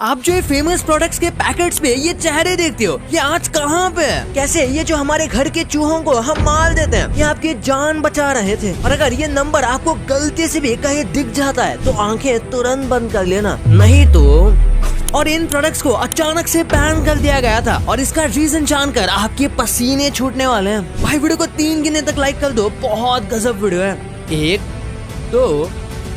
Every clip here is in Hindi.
आप जो ये फेमस प्रोडक्ट्स के पैकेट्स पे ये चेहरे देखते हो, ये आज कहाँ पे है? कैसे ये जो हमारे घर के चूहों को हम मार देते हैं, ये आपकी जान बचा रहे थे। और अगर ये नंबर आपको गलती से भी कहीं दिख जाता है तो आंखें तुरंत बंद कर लेना, नहीं तो। और इन प्रोडक्ट्स को अचानक से बैन कर दिया गया था और इसका रीजन जानकर आपके पसीने छूटने वाले हैं। भाई वीडियो को 3 गिने तक लाइक कर दो, बहुत गजब वीडियो है। 1 2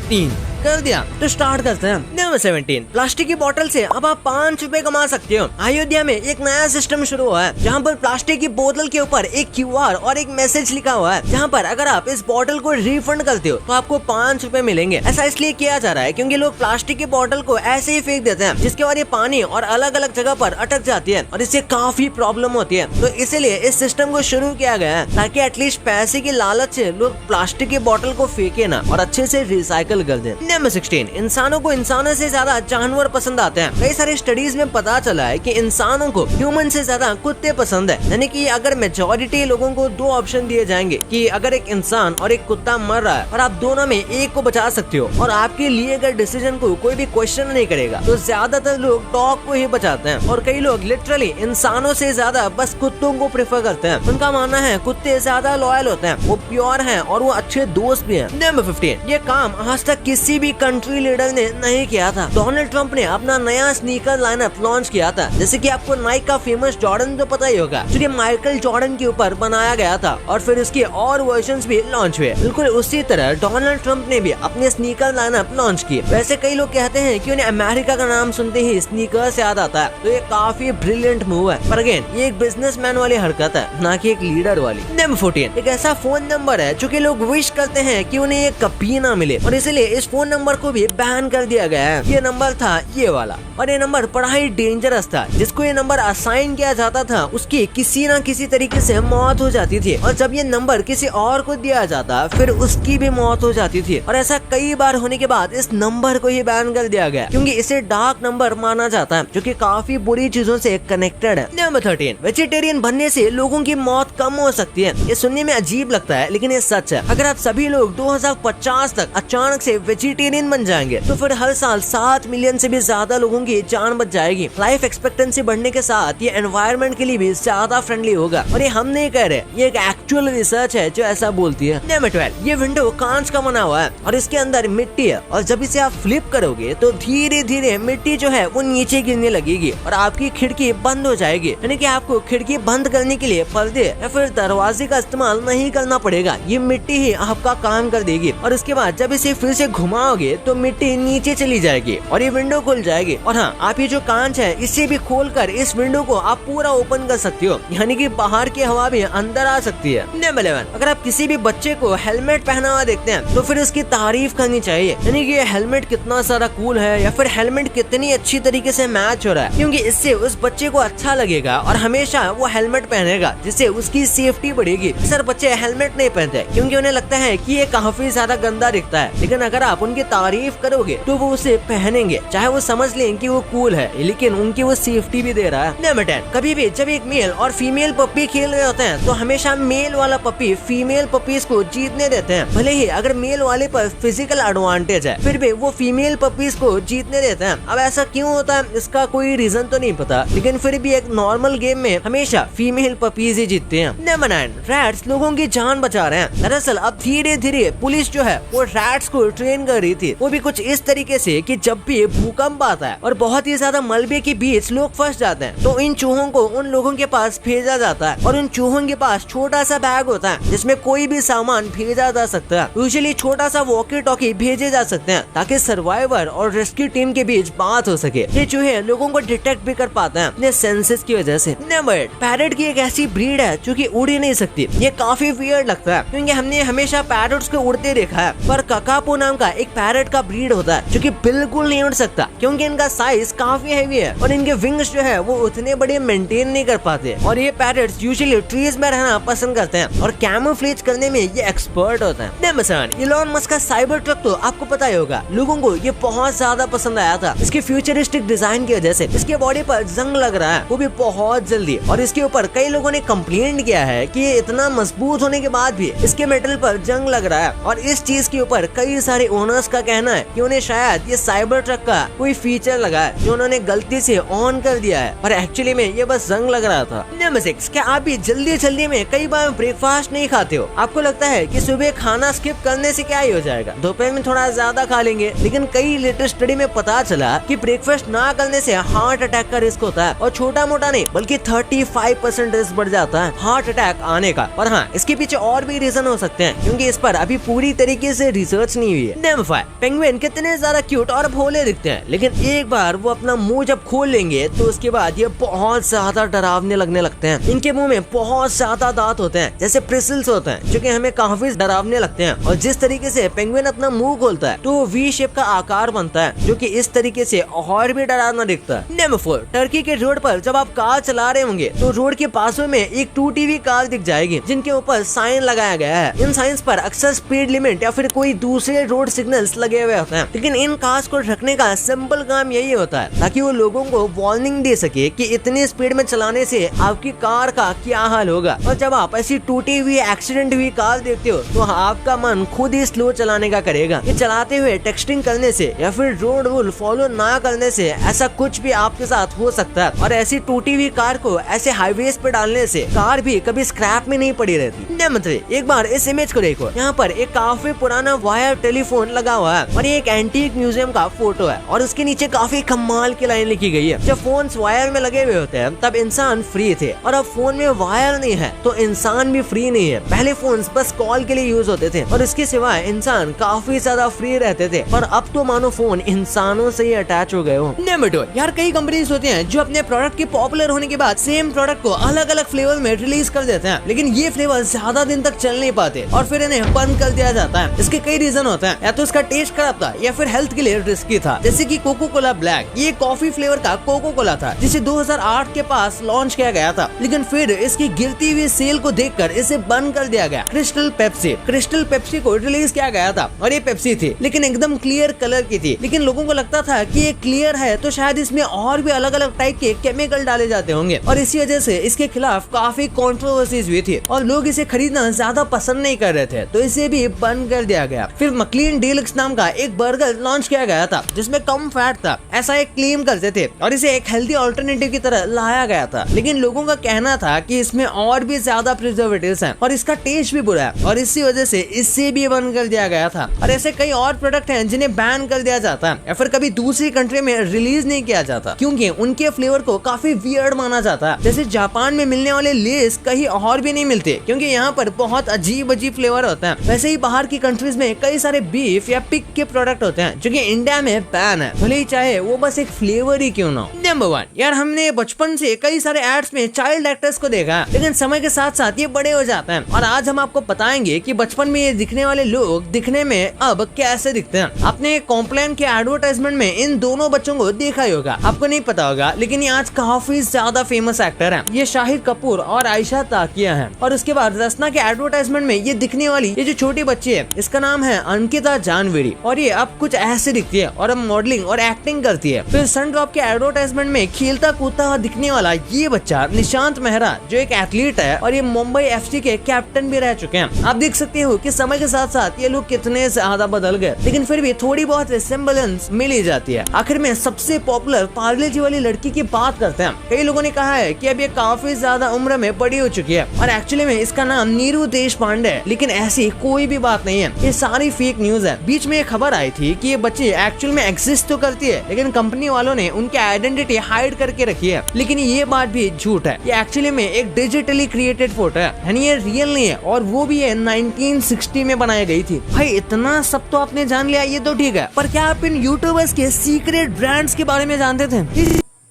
3 कर दिया तो स्टार्ट करते हैं। नंबर 17, प्लास्टिक की बोतल से अब आप 5 रुपए कमा सकते हो। अयोध्या में एक नया सिस्टम शुरू हुआ है जहाँ पर प्लास्टिक की बोतल के ऊपर एक QR और एक मैसेज लिखा हुआ है, जहाँ पर अगर आप इस बोतल को रिफंड करते हो तो आपको 5 रुपए मिलेंगे। ऐसा इसलिए किया जा रहा है क्योंकि लोग प्लास्टिक की बोतल को ऐसे ही फेंक देते हैं, जिसके बाद ये पानी और अलग अलग जगह पर अटक जाती है और इससे काफी प्रॉब्लम होती है। तो इसीलिए इस सिस्टम को शुरू किया गया है ताकि एटलीस्ट पैसे की लालच से लोग प्लास्टिक की बोतल को फेंके ना और अच्छे से रिसाइकल कर दे। नंबर 16, इंसानों को इंसानों से ज्यादा जानवर पसंद आते हैं। कई सारे स्टडीज में पता चला है कि इंसानों को ह्यूमन से ज्यादा कुत्ते पसंद है। यानी कि अगर मेजॉरिटी लोगों को 2 ऑप्शन दिए जाएंगे कि अगर एक इंसान और एक कुत्ता मर रहा है और आप दोनों में एक को बचा सकते हो और आपके लिए गए डिसीजन को कोई भी क्वेश्चन नहीं करेगा, तो ज्यादातर लोग डॉग को ही बचाते हैं। और कई लोग लिटरली इंसानों से ज्यादा बस कुत्तों को प्रेफर करते हैं। उनका मानना है कुत्ते ज्यादा लॉयल होते हैं, वो प्योर हैं और वो अच्छे दोस्त भी हैं। नंबर 15, ये काम आज तक किसी भी कंट्री लीडर ने नहीं किया था। डोनाल्ड ट्रंप ने अपना नया स्नीकर लाइनअप लॉन्च किया था। जैसे कि आपको नाइक का फेमस जॉर्डन तो पता ही होगा, जो कि माइकल जॉर्डन के ऊपर बनाया गया था और फिर उसके और वर्जन्स भी लॉन्च हुए। बिल्कुल उसी तरह डोनाल्ड ट्रंप ने भी अपने स्नीकर लाइनअप लॉन्च किए। वैसे कई लोग कहते हैं कि उन्हें अमेरिका का नाम सुनते ही स्नीकर्स याद आता है, तो ये काफी ब्रिलियंट मूव है। पर अगेन ये एक बिजनेसमैन वाली हरकत है, ना कि एक लीडर वाली। नंबर 14, एक ऐसा फोन नंबर है जो कि लोग विश करते हैं कि उन्हें ये कभी ना मिले और इसलिए इस फोन नंबर को भी बैन कर दिया गया है। ये नंबर था ये वाला और ये नंबर बड़ा ही डेंजरस था। जिसको ये नंबर असाइन किया जाता था उसकी किसी न किसी तरीके से मौत हो जाती थी और जब ये नंबर किसी और को दिया जाता फिर उसकी भी मौत हो जाती थी। और ऐसा कई बार होने के बाद इस नंबर को ही बैन कर दिया गया क्योंकि इसे डार्क नंबर माना जाता है, जो कि काफी बुरी चीजों से कनेक्टेड है। नंबर 13, वेजिटेरियन बनने से लोगों की मौत कम हो सकती है। ये सुनने में अजीब लगता है लेकिन ये सच है। अगर आप सभी लोग 2050 तक अचानक से वेजिटेरियन बन जाएंगे तो फिर हर साल 7 मिलियन से भी ज्यादा लोगों की जान बच जाएगी। लाइफ एक्सपेक्टेंसी बढ़ने के साथ ये एनवायरनमेंट के लिए भी ज्यादा फ्रेंडली होगा। और ये हम नहीं कह रहे, ये एक एक्चुअल रिसर्च है जो ऐसा बोलती है। नंबर 12, ये विंडो कांच का बना हुआ है और इसके अंदर मिट्टी है और जब इसे आप फ्लिप करोगे तो धीरे धीरे मिट्टी जो है वो नीचे गिरने लगेगी और आपकी खिड़की बंद हो जाएगी। यानी कि आपको खिड़की बंद करने के लिए पर्दे या फिर दरवाजे का इस्तेमाल नहीं करना पड़ेगा, ये मिट्टी ही आपका काम कर देगी। और उसके बाद जब इसे फिर से घुमाओगे तो मिट्टी नीचे चली जाएगी और ये विंडो खुल जाएगी। और हाँ, आप ये जो कांच है इसे भी खोलकर इस विंडो को आप पूरा ओपन कर सकते हो, यानी कि बाहर की हवा भी अंदर आ सकती है। नंबर 11, अगर आप किसी भी बच्चे को हेलमेट पहना हुआ देखते हैं तो फिर उसकी तारीफ करनी चाहिए, यानी कि ये हेलमेट कितना सारा कूल है या फिर हेलमेट कितनी अच्छी तरीके से मैच हो रहा है, क्योंकि इससे उस बच्चे को अच्छा लगेगा और हमेशा वो हेलमेट पहनेगा, जिससे उसकी सेफ्टी बढ़ेगी। अक्सर बच्चे हेलमेट नहीं पहनते क्योंकि उन्हें लगता है कि ये काफी ज्यादा गंदा दिखता है, लेकिन अगर आप उनकी तारीफ करोगे तो वो उसे पहनेंगे, चाहे वो समझ लें कि वो कूल है लेकिन उनकी वो सेफ्टी भी दे रहा है। नंबर 10, कभी भी जब एक मेल और फीमेल पप्पी खेल रहे होते हैं तो हमेशा मेल वाला पप्पी फीमेल पप्पीज को जीतने देते हैं। भले ही अगर मेल वाले पर फिजिकल एडवांटेज है फिर भी वो फीमेल पप्पीज को जीतने देते हैं। अब ऐसा क्यों होता है इसका कोई रीजन तो नहीं पता, लेकिन फिर भी एक नॉर्मल गेम में हमेशा फीमेल पप्पीज ही जीतते हैं। नंबर 9, रैट्स लोगों की जान बचा रहे हैं। दरअसल अब धीरे धीरे पुलिस जो है वो रैट्स को ट्रेन कर रही थी, वो भी कुछ इस तरीके से कि जब भी भूकंप आता है और बहुत ही ज्यादा मलबे के बीच लोग फंस जाते हैं तो इन चूहों को उन लोगों के पास भेजा जाता है और उन चूहों के पास छोटा सा बैग होता है जिसमें कोई भी सामान भेजा जा सकता है। यूजुअली छोटा सा वॉकी टॉकी भेजे जा सकते हैं ताकि सर्वाइवर और रेस्क्यू टीम के बीच बात हो सके। ये चूहे लोगों को डिटेक्ट भी कर पाते हैं अपने सेंसेस की वजह से। नंबर 8, पैरट की एक ऐसी ब्रीड है जो कि उड़ ही नहीं सकती। ये काफी वियर्ड लगता है क्योंकि हमने हमेशा पैरट्स को उड़ते देखा है, पर ककापो नाम का एक पैरट का ब्रीड होता है जो कि बिल्कुल नहीं उड़ सकता क्योंकि इनका साइज काफी हैवी है और इनके विंग्स जो है वो उतने बड़े मेंटेन नहीं कर पाते। और ये पैरट्स यूजुअली ट्रीज में रहना पसंद करते हैं और कैमोफ्लेज करने में ये एक्सपर्ट होते हैं। नंबर 7, इलॉन मस्क का साइबर ट्रक तो आपको पता ही होगा, लोगों को ये बहुत ज्यादा पसंद आया था इसके फ्यूचरिस्टिक डिजाइन की वजह से। इसके बॉडी पर जंग लग रहा है वो भी बहुत जल्दी, और इसके ऊपर कई लोगों ने कंप्लेंट किया है कि ये इतना मजबूत होने के बाद भी इसके मेटल पर जंग लग रहा है और इस चीज के ऊपर कई सारे ओनर्स सोर्स का कहना है कि उन्हें शायद ये साइबर ट्रक का कोई फीचर लगा है जो उन्होंने गलती से ऑन कर दिया है और एक्चुअली में ये बस जंग लग रहा था। नंबर 6, क्या आप भी जल्दी में कई बार ब्रेकफास्ट नहीं खाते हो? आपको लगता है कि सुबह खाना स्किप करने से क्या ही हो जाएगा, दोपहर में थोड़ा ज्यादा खा लेंगे, लेकिन कई लेटेस्ट स्टडी में पता चला कि ब्रेकफास्ट ना करने से हार्ट अटैक का रिस्क होता है और छोटा मोटा नहीं बल्कि 35% रिस्क बढ़ जाता है हार्ट अटैक आने का। और हाँ, इसके पीछे और भी रीजन हो सकते हैं क्योंकि इस पर अभी पूरी तरीके से रिसर्च नहीं हुई है। नंबर 5, पेंगुइन कितने ज्यादा क्यूट और भोले दिखते हैं, लेकिन एक बार वो अपना मुंह जब खोल लेंगे तो उसके बाद ये बहुत ज्यादा डरावने लगने लगते हैं। इनके मुंह में बहुत ज्यादा दांत होते हैं जैसे ब्रिसल्स होते हैं जो कि हमें काफी डरावने लगते हैं। और जिस तरीके से पेंगुइन अपना मुंह खोलता है तो वी शेप का आकार बनता है जो कि इस तरीके से और भी डरावना दिखता है। नंबर 4, टर्की के रोड पर जब आप कार चला रहे होंगे तो रोड के पास में एक टूटी हुई कार दिख जाएगी जिनके ऊपर साइन लगाया गया है। इन साइंस पर अक्सर स्पीड लिमिट या फिर कोई दूसरे रोड सिग्नल्स लगे हुए होते हैं, लेकिन इन कार्स को रखने का सिंपल काम यही होता है ताकि वो लोगों को वार्निंग दे सके कि इतनी स्पीड में चलाने से आपकी कार का क्या हाल होगा। और जब आप ऐसी टूटी हुई एक्सीडेंट हुई कार देखते हो तो आपका मन खुद ही स्लो चलाने का करेगा। ये चलाते हुए टेक्सटिंग करने से या फिर रोड रूल फॉलो ना करने से ऐसा कुछ भी आपके साथ हो सकता है। और ऐसी टूटी हुई कार को ऐसे हाईवेज पे डालने से कार भी कभी स्क्रैप में नहीं पड़ी रहती। नंबर 3, एक बार इस इमेज को देखो, यहाँ पर एक काफी पुराना वायर टेलीफोन लगा हुआ है और ये एक एंटीक म्यूजियम का फोटो है और उसके नीचे काफी कमाल की लाइन लिखी गई है। जब फोन वायर में लगे हुए होते हैं तब इंसान फ्री थे और अब फोन में वायर नहीं है तो इंसान भी फ्री नहीं है। पहले फोन बस कॉल के लिए यूज होते थे और इसके सिवाय इंसान काफी ज्यादा फ्री रहते थे, पर अब तो मानो फोन इंसानों से ही अटैच हो गए हो। नंबर 2, यार कई कंपनीज होती हैं जो अपने प्रोडक्ट के पॉपुलर होने के बाद सेम प्रोडक्ट को अलग अलग फ्लेवर में रिलीज कर देते हैं, लेकिन ये फ्लेवर ज्यादा दिन तक चल नहीं पाते और फिर इन्हें बंद कर दिया जाता है। इसके कई रीजन होते हैं, या तो इसका टेस्ट खराब था या फिर हेल्थ के लिए रिस्की था। जैसे कि कोको कोला ब्लैक, ये कॉफी फ्लेवर का कोको कोला था जिसे 2008 के पास लॉन्च किया गया था, लेकिन फिर इसकी गिरती हुई सेल को देखकर इसे बंद कर दिया गया। क्रिस्टल पेप्सी को रिलीज किया गया था और ये पेप्सी थी लेकिन एकदम क्लियर कलर की थी, लेकिन लोगों को लगता था कि ये क्लियर है तो शायद इसमें और भी अलग अलग टाइप के केमिकल डाले जाते होंगे और इसी वजह से इसके खिलाफ काफी कंट्रोवर्सीज हुई थी और लोग इसे खरीदना ज्यादा पसंद नहीं कर रहे थे, तो इसे भी बंद कर दिया गया। फिर मक्लीन डीलक्स नाम का एक बर्गर लॉन्च किया गया था जिसमें कम फैट था, ऐसा एक क्लेम करते थे और इसे एक हेल्दी ऑल्टरनेटिव की तरह लाया गया था, लेकिन लोगों का कहना था कि इसमें और भी ज्यादा प्रिजर्वेटिव्स हैं और इसका टेस्ट भी बुरा है और इसी वजह से इसे भी बंद कर दिया गया था। और ऐसे कई और प्रोडक्ट हैं जिन्हें बैन कर दिया जाता है या फिर कभी दूसरी कंट्री में रिलीज नहीं किया जाता क्योंकि उनके फ्लेवर को काफी वियर्ड माना जाता है। जैसे जापान में मिलने वाले लेस कहीं और भी नहीं मिलते क्योंकि यहाँ पर बहुत अजीब फ्लेवर होता है। वैसे ही बाहर की कंट्रीज में कई सारे बीफ या पिग के प्रोडक्ट होते हैं जो कि इंडिया में बैन है, भले ही चाहे वो बस एक फ्लेवर ही क्यों ना हो। नंबर 1, यार हमने बचपन से कई सारे एड्स में चाइल्ड एक्टर्स को देखा लेकिन समय के साथ साथ ये बड़े हो जाते हैं और आज हम आपको बताएंगे कि बचपन में ये दिखने वाले लोग दिखने में अब कैसे दिखते हैं। आपने कॉम्प्लान के एडवर्टाइजमेंट में इन दोनों बच्चों को देखा ही होगा, आपको नहीं पता होगा लेकिन ये आज काफी ज्यादा फेमस एक्टर हैं। ये शाहिद कपूर और आयशा ताकिया हैं। और उसके बाद रसना के एडवर्टाइजमेंट में ये दिखने वाली ये जो छोटी बच्ची है इसका नाम है अंकिता जानवेरी और ये अब कुछ ऐसे दिखती है और अब मॉडलिंग और एक्टिंग करती है। फिर सनड्रॉप के एडवर्टाइजमेंट में खेलता कूदता हुआ दिखने वाला ये बच्चा निशांत मेहरा जो एक एथलीट है और ये मुंबई एफसी के कैप्टन भी रह चुके हैं। आप देख सकते हो कि समय के साथ साथ ये लोग कितने ज्यादा बदल गए, लेकिन फिर भी थोड़ी बहुत रिसेम्बलेंस मिल ही जाती है। आखिर में सबसे पॉपुलर पार्ले जी वाली लड़की की बात करते हैं। कई लोगों ने कहा है कि अब ये काफी ज्यादा उम्र में बड़ी हो चुकी है और एक्चुअली में इसका नाम नीरू देशपांडे है, लेकिन ऐसी कोई भी बात नहीं है, ये सारी फेक न्यूज है। बीच में एक खबर आई थी कि ये बच्ची एक्चुअल में एग्जिस्ट तो करती है लेकिन कंपनी वालों ने उनकी आइडेंटिटी हाइड करके रखी है, लेकिन ये बात भी झूठ है। ये एक्चुअली में एक डिजिटली क्रिएटेड फोटो है, यानी ये रियल नहीं है और वो भी है 1960 में बनाई गई थी। भाई इतना सब तो आपने जान लिया, ये तो ठीक है, पर क्या आप इन यूट्यूबर्स के सीक्रेट ब्रांड्स के बारे में जानते थे?